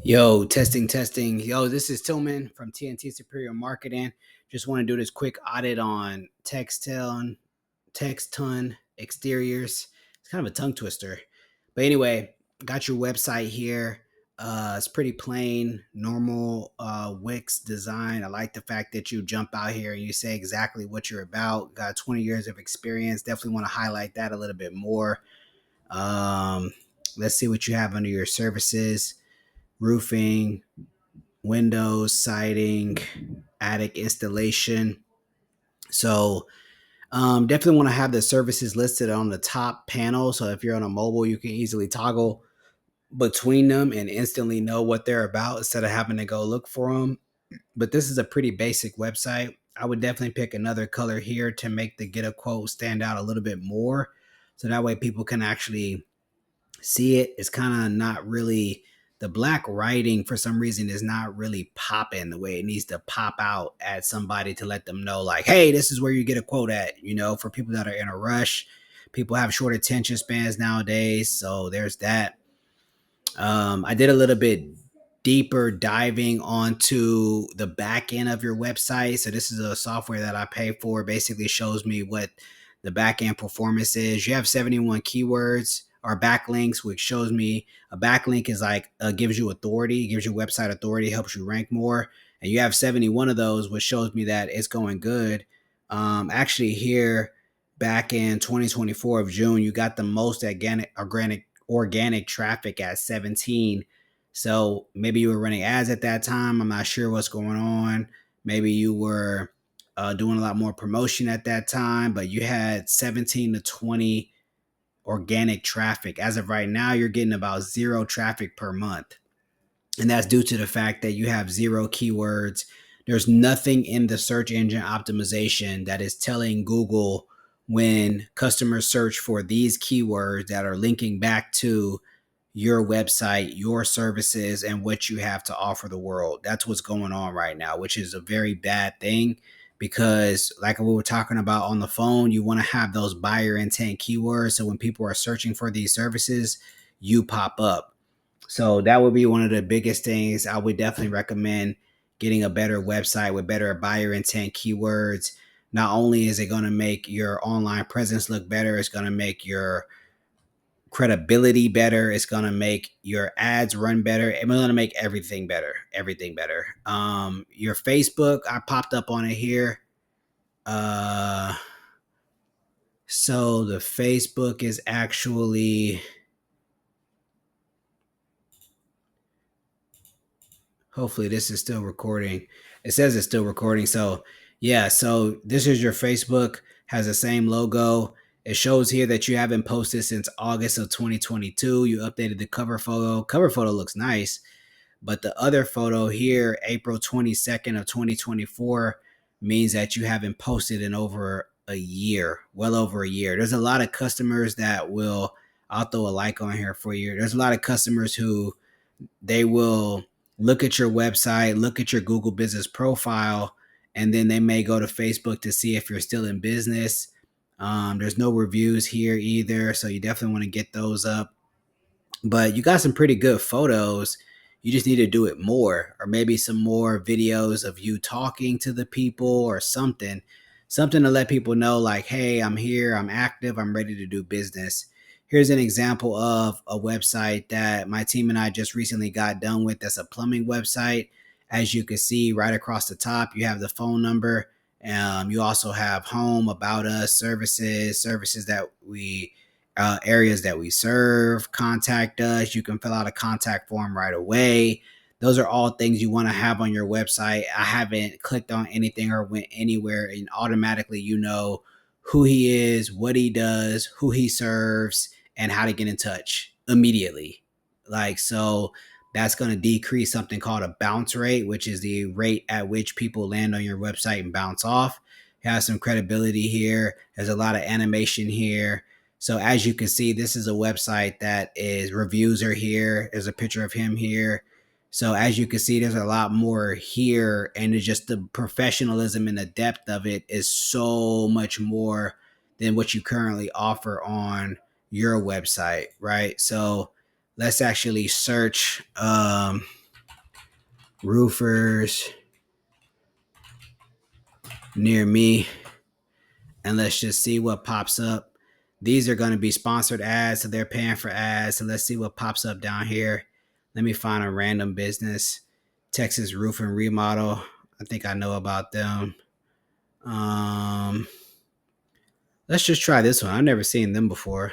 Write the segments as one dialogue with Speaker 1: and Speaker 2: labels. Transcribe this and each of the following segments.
Speaker 1: Yo, testing. Yo, this is Tillman from TNT Superior Marketing. Just want to do this quick audit on Tekton exteriors. It's kind of a tongue twister. But anyway, got your website here. It's pretty plain, normal Wix design. I like the fact that you jump out here and you say exactly what you're about. Got 20 years of experience. Definitely want to highlight that a little bit more. Um, let's see what you have under your services: roofing, windows, siding, attic installation. So definitely want to have the services listed on the top panel. So if you're on a mobile, you can easily toggle between them and instantly know what they're about instead of having to go look for them. But this is a pretty basic website. I would definitely pick another color here to make the get a quote stand out a little bit more. So that way people can actually see it. It's kind of not really, the black writing for some reason is not really popping the way it needs to pop out at somebody to let them know, like, hey, this is where you get a quote at, for people that are in a rush. People have short attention spans nowadays, so there's that. I did a little bit deeper diving onto the back end of your website. So this is a software that I pay for. Basically shows me what the back end performance is. You have 71 keywords or backlinks, which shows me a backlink is like gives you authority, gives you website authority, helps you rank more. And you have 71 of those, which shows me that it's going good. Actually, here back in 2024 of June, you got the most organic traffic at 17. So maybe you were running ads at that time. I'm not sure what's going on. Maybe you were doing a lot more promotion at that time, but you had 17 to 20 organic traffic. As of right now, you're getting about zero traffic per month. And that's due to the fact that you have zero keywords. There's nothing in the search engine optimization that is telling Google when customers search for these keywords that are linking back to your website, your services, and what you have to offer the world. That's what's going on right now, which is a very bad thing because, like we were talking about on the phone, you want to have those buyer intent keywords. So when people are searching for these services, you pop up. So that would be one of the biggest things. I would definitely recommend getting a better website with better buyer intent keywords. Not only is it going to make your online presence look better, it's going to make your credibility better. It's going to make your ads run better. It's going to make everything better. Your Facebook, I popped up on it here. So the Facebook is actually, hopefully this is still recording. It says it's still recording. So yeah, so this is your Facebook, has the same logo. It shows here that you haven't posted since August of 2022. You updated the cover photo. Cover photo looks nice, but the other photo here, April 22nd of 2024, means that you haven't posted in over a year, well over a year. There's a lot of customers that will, I'll throw a like on here for you. There's a lot of customers who they will look at your website, look at your Google business profile, and then they may go to Facebook to see if you're still in business. There's no reviews here either, so you definitely want to get those up. But you got some pretty good photos. You just need to do it more, or maybe some more videos of you talking to the people or something to let people know, like, hey, I'm here, I'm active, I'm ready to do business. Here's an example of a website that my team and I just recently got done with. That's a plumbing website. As you can see right across the top, you have the phone number. You also have home, about us, services that we, areas that we serve, contact us. You can fill out a contact form right away. Those are all things you want to have on your website. I haven't clicked on anything or went anywhere, and automatically you know who he is, what he does, who he serves, and how to get in touch immediately. Like, so that's going to decrease something called a bounce rate, which is the rate at which people land on your website and bounce off. It has some credibility here. There's a lot of animation here. So as you can see, this is a website that is, reviews are here. There's a picture of him here. So as you can see, there's a lot more here, and it's just the professionalism and the depth of it is so much more than what you currently offer on your website, right? So let's actually search. roofers near me, and let's just see what pops up. These are going to be sponsored ads, so they're paying for ads. So let's see what pops up down here. Let me find a random business. Texas Roof and Remodel. I think I know about them. Let's just try this one. I've never seen them before.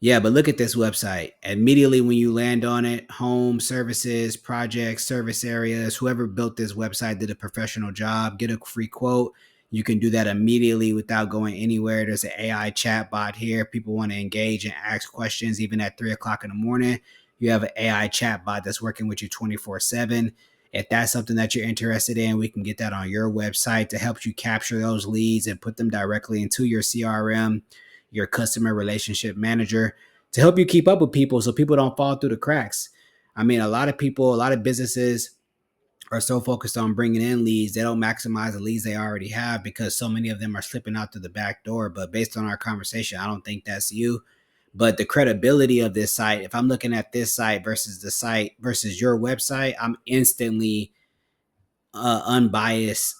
Speaker 1: Yeah, but look at this website. Immediately when you land on it, home, services, projects, service areas, whoever built this website did a professional job. Get a free quote. You can do that immediately without going anywhere. There's an AI chat bot here. People want to engage and ask questions even at 3 o'clock in the morning. You have an AI chat bot that's working with you 24/7. If that's something that you're interested in, we can get that on your website to help you capture those leads and put them directly into your CRM, your customer relationship manager, to help you keep up with people so people don't fall through the cracks. I mean, a lot of people, a lot of businesses are so focused on bringing in leads, they don't maximize the leads they already have because so many of them are slipping out through the back door. But based on our conversation, I don't think that's you. But the credibility of this site, if I'm looking at this site versus the site versus your website, I'm instantly unbiased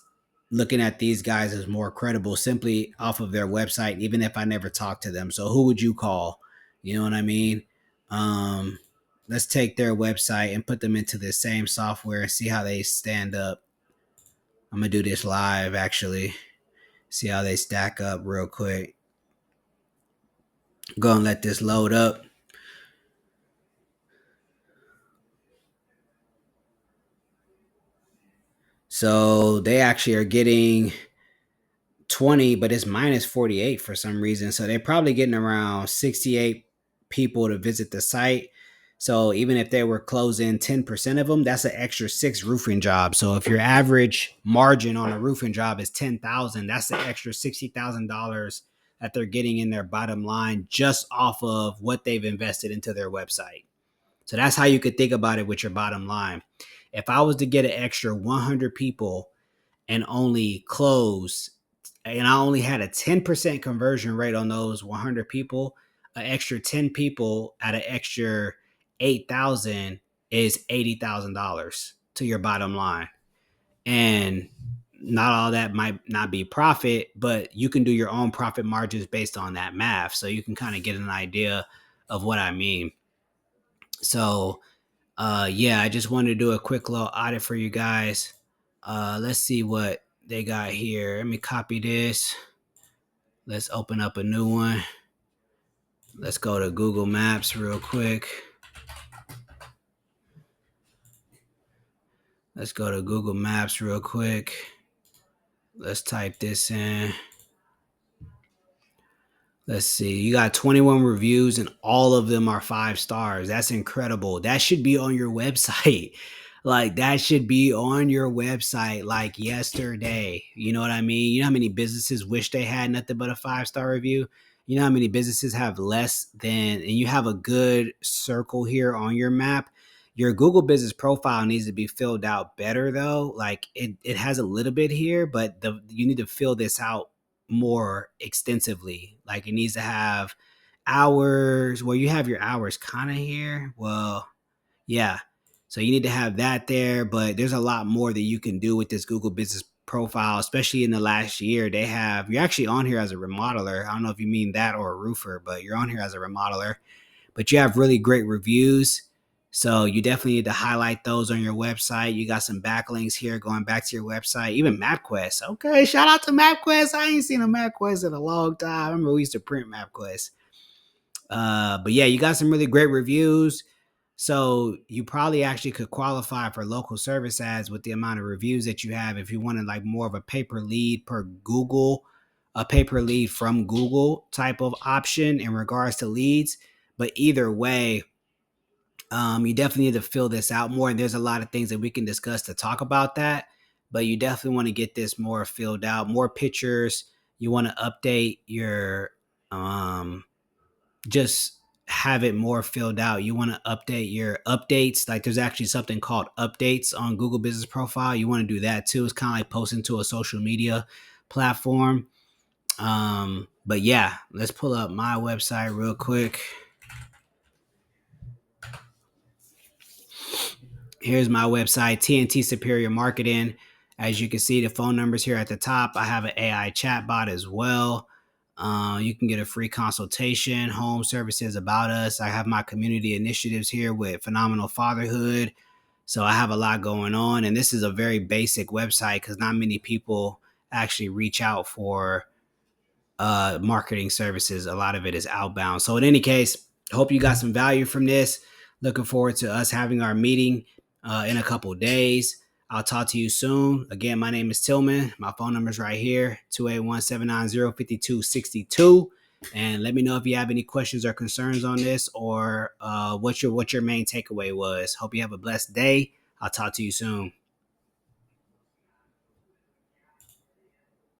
Speaker 1: looking at these guys as more credible simply off of their website, even if I never talked to them. So who would you call? You know what I mean? Um, let's take their website and put them into the same software and see how they stand up. I'm gonna do this live actually. See how they stack up real quick. Go and let this load up. So they actually are getting 20, but it's minus 48 for some reason. So they're probably getting around 68 people to visit the site. So even if they were closing 10% of them, that's an extra 6 roofing jobs. So if your average margin on a roofing job is 10,000, that's an extra $60,000 that they're getting in their bottom line just off of what they've invested into their website. So that's how you could think about it with your bottom line. If I was to get an extra 100 people and only close, and I only had a 10% conversion rate on those 100 people, an extra 10 people at an extra 8,000 is $80,000 to your bottom line. And not all that might not be profit, but you can do your own profit margins based on that math. So you can kind of get an idea of what I mean. So yeah, I just wanted to do a quick little audit for you guys. Let's see what they got here. Let me copy this. Let's open up a new one. Let's go to Google Maps real quick. Let's go to Google Maps real quick. Let's type this in. Let's see. You got 21 reviews and all of them are 5 stars. That's incredible. That should be on your website. Like that should be on your website like yesterday. You know what I mean? You know how many businesses wish they had nothing but a 5-star review? You know how many businesses have less than, and you have a good circle here on your map. Your Google business profile needs to be filled out better though. Like it has a little bit here, but you need to fill this out more extensively. Like it needs to have hours. Well, you have your hours kind of here. Well, yeah. So you need to have that there, but there's a lot more that you can do with this Google business profile, especially in the last year. You're actually on here as a remodeler. I don't know if you mean that or a roofer, but you're on here as a remodeler. But you have really great reviews. So you definitely need to highlight those on your website. You got some backlinks here going back to your website, even MapQuest. Okay, shout out to MapQuest. I ain't seen a MapQuest in a long time. I remember we used to print MapQuest. But yeah, you got some really great reviews. So you probably actually could qualify for local service ads with the amount of reviews that you have if you wanted like more of a pay-per lead per Google, a pay-per lead from Google type of option in regards to leads. But either way, you definitely need to fill this out more. And there's a lot of things that we can discuss to talk about that. But you definitely want to get this more filled out, more pictures. You want to update your just have it more filled out. You want to update your updates. Like there's actually something called updates on Google Business Profile. You want to do that too. It's kind of like posting to a social media platform. But yeah, let's pull up my website real quick. Here's my website, TNT Superior Marketing. As you can see, the phone numbers here at the top. I have an AI chatbot as well. You can get a free consultation, home services about us. I have my community initiatives here with Phenomenal Fatherhood. So I have a lot going on. And this is a very basic website because not many people actually reach out for marketing services. A lot of it is outbound. So in any case, hope you got some value from this. Looking forward to us having our meeting in a couple days. I'll talk to you soon. Again, my name is Tillman. My phone number is right here, 281-790-5262. And let me know if you have any questions or concerns on this, or what your main takeaway was. Hope you have a blessed day. I'll talk to you soon.